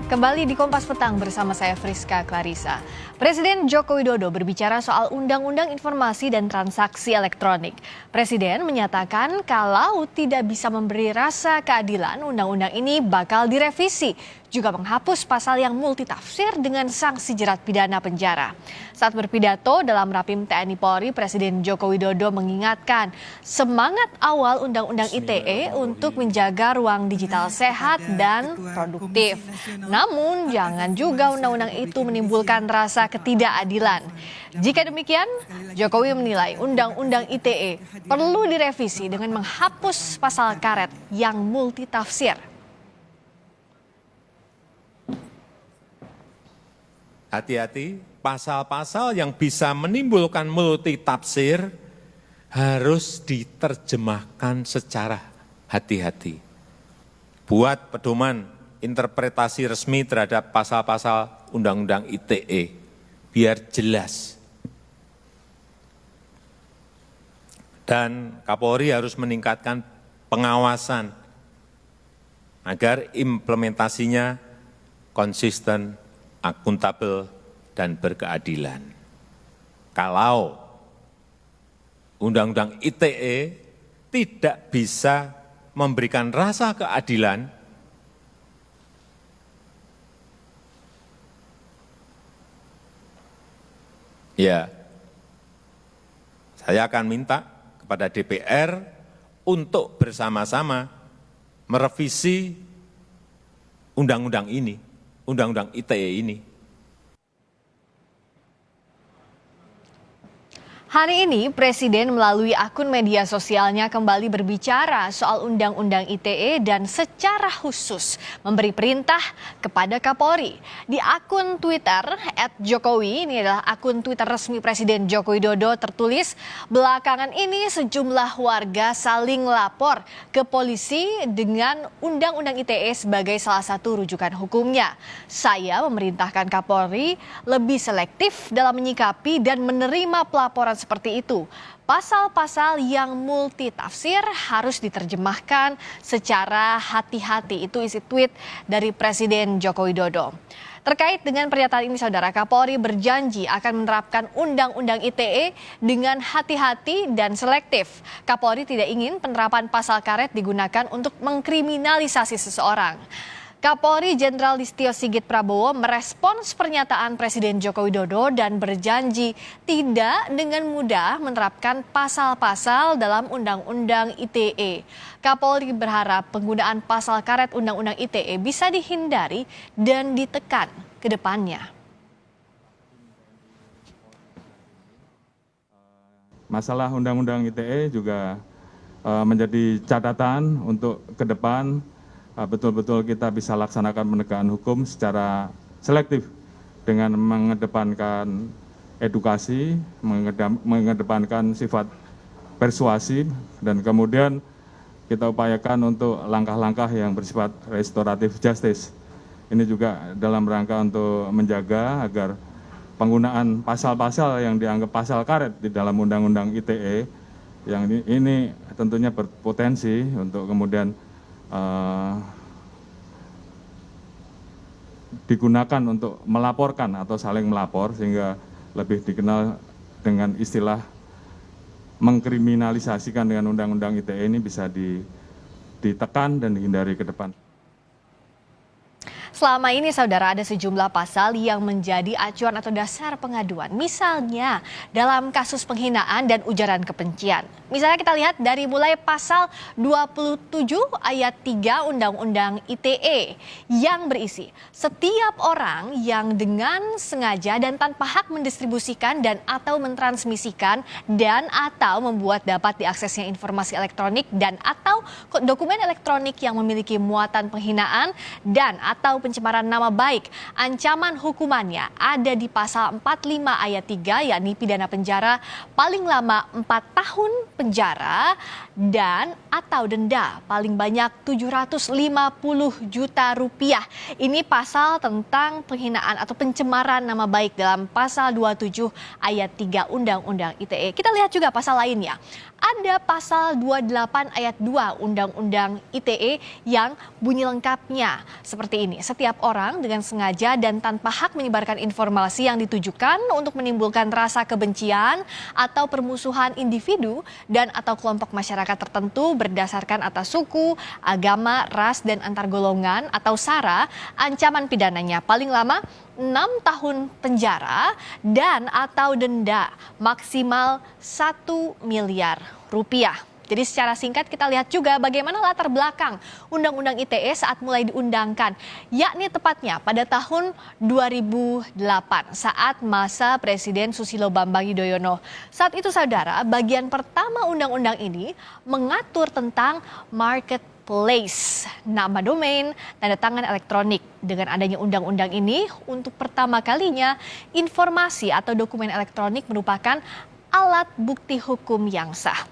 Kembali di Kompas Petang bersama saya Friska Clarissa. Presiden Joko Widodo berbicara soal Undang-Undang Informasi dan Transaksi Elektronik. Presiden menyatakan kalau tidak bisa memberi rasa keadilan, undang-undang ini bakal direvisi. Juga menghapus pasal yang multitafsir dengan sanksi jerat pidana penjara. Saat berpidato dalam Rapim TNI Polri, Presiden Joko Widodo mengingatkan semangat awal Undang-Undang ITE untuk menjaga ruang digital sehat dan produktif. Namun jangan juga undang-undang itu menimbulkan rasa ketidakadilan. Jika demikian, Jokowi menilai Undang-Undang ITE perlu direvisi dengan menghapus pasal karet yang multitafsir. Hati-hati, pasal-pasal yang bisa menimbulkan multitafsir harus diterjemahkan secara hati-hati. Buat pedoman interpretasi resmi terhadap pasal-pasal Undang-Undang ITE, biar jelas. Dan Kapolri harus meningkatkan pengawasan agar implementasinya konsisten, akuntabel, dan berkeadilan. Kalau Undang-Undang ITE tidak bisa memberikan rasa keadilan, ya, saya akan minta kepada DPR untuk bersama-sama merevisi undang-undang ini, Undang-Undang ITE ini. Hari ini, Presiden melalui akun media sosialnya kembali berbicara soal Undang-Undang ITE dan secara khusus memberi perintah kepada Kapolri. Di akun Twitter @Jokowi, ini adalah akun Twitter resmi Presiden Joko Widodo, tertulis, belakangan ini sejumlah warga saling lapor ke polisi dengan Undang-Undang ITE sebagai salah satu rujukan hukumnya. Saya memerintahkan Kapolri lebih selektif dalam menyikapi dan menerima pelaporan seperti itu. Pasal-pasal yang multitafsir harus diterjemahkan secara hati-hati. Itu isi tweet dari Presiden Joko Widodo. Terkait dengan pernyataan ini, Saudara, Kapolri berjanji akan menerapkan Undang-Undang ITE dengan hati-hati dan selektif. Kapolri tidak ingin penerapan pasal karet digunakan untuk mengkriminalisasi seseorang. Kapolri Jenderal Listio Sigit Prabowo merespons pernyataan Presiden Joko Widodo dan berjanji tidak dengan mudah menerapkan pasal-pasal dalam Undang-Undang ITE. Kapolri berharap penggunaan pasal karet Undang-Undang ITE bisa dihindari dan ditekan ke depannya. Masalah Undang-Undang ITE juga menjadi catatan untuk ke depan. Betul-betul kita bisa laksanakan penegakan hukum secara selektif dengan mengedepankan edukasi, mengedepankan sifat persuasif, dan kemudian kita upayakan untuk langkah-langkah yang bersifat restoratif justice. Ini juga dalam rangka untuk menjaga agar penggunaan pasal-pasal yang dianggap pasal karet di dalam Undang-Undang ITE yang ini tentunya berpotensi untuk kemudian digunakan untuk melaporkan atau saling melapor, sehingga lebih dikenal dengan istilah mengkriminalisasikan dengan Undang-Undang ITE ini bisa ditekan dan dihindari ke depan. Selama ini, Saudara, ada sejumlah pasal yang menjadi acuan atau dasar pengaduan. Misalnya dalam kasus penghinaan dan ujaran kebencian. Misalnya kita lihat dari mulai pasal 27 ayat 3 Undang-Undang ITE yang berisi setiap orang yang dengan sengaja dan tanpa hak mendistribusikan dan atau mentransmisikan dan atau membuat dapat diaksesnya informasi elektronik dan atau dokumen elektronik yang memiliki muatan penghinaan dan atau pencemaran nama baik. Ancaman hukumannya ada di pasal 45 ayat 3, yakni pidana penjara paling lama 4 tahun penjara dan atau denda paling banyak 750 juta rupiah. Ini pasal tentang penghinaan atau pencemaran nama baik dalam pasal 27 ayat 3 Undang-Undang ITE. Kita lihat juga pasal lainnya. ada pasal 28 ayat 2 Undang-Undang ITE yang bunyi lengkapnya seperti ini. Setiap orang dengan sengaja dan tanpa hak menyebarkan informasi yang ditujukan untuk menimbulkan rasa kebencian atau permusuhan individu dan atau kelompok masyarakat tertentu berdasarkan atas suku, agama, ras, dan antar golongan atau SARA, ancaman pidananya paling lama 6 tahun penjara dan atau denda maksimal 1 miliar rupiah. Jadi secara singkat kita lihat juga bagaimana latar belakang Undang-Undang ITE saat mulai diundangkan, yakni tepatnya pada tahun 2008 saat masa Presiden Susilo Bambang Yudhoyono. Saat itu saudara, bagian pertama undang-undang ini mengatur tentang marketplace, nama domain, tanda tangan elektronik. Dengan adanya undang-undang ini, untuk pertama kalinya informasi atau dokumen elektronik merupakan alat bukti hukum yang sah.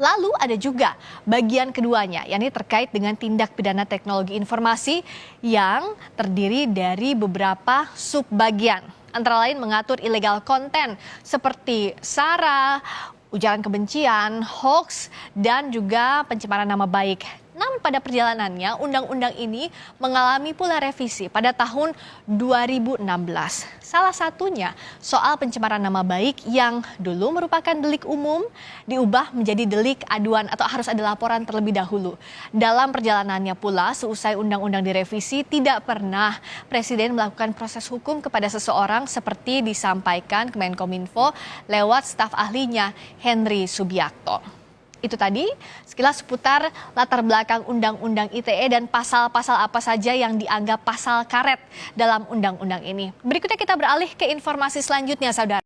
Lalu ada juga bagian keduanya, yakni terkait dengan tindak pidana teknologi informasi yang terdiri dari beberapa subbagian. Antara lain mengatur illegal content seperti SARA, ujaran kebencian, hoax, dan juga pencemaran nama baik. Namun pada perjalanannya, undang-undang ini mengalami pula revisi pada tahun 2016. Salah satunya soal pencemaran nama baik yang dulu merupakan delik umum diubah menjadi delik aduan atau harus ada laporan terlebih dahulu. Dalam perjalanannya pula, seusai undang-undang direvisi, tidak pernah Presiden melakukan proses hukum kepada seseorang seperti disampaikan Kemenkominfo lewat staf ahlinya Henry Subiakto. Itu tadi sekilas seputar latar belakang Undang-Undang ITE dan pasal-pasal apa saja yang dianggap pasal karet dalam undang-undang ini. Berikutnya kita beralih ke informasi selanjutnya, saudara.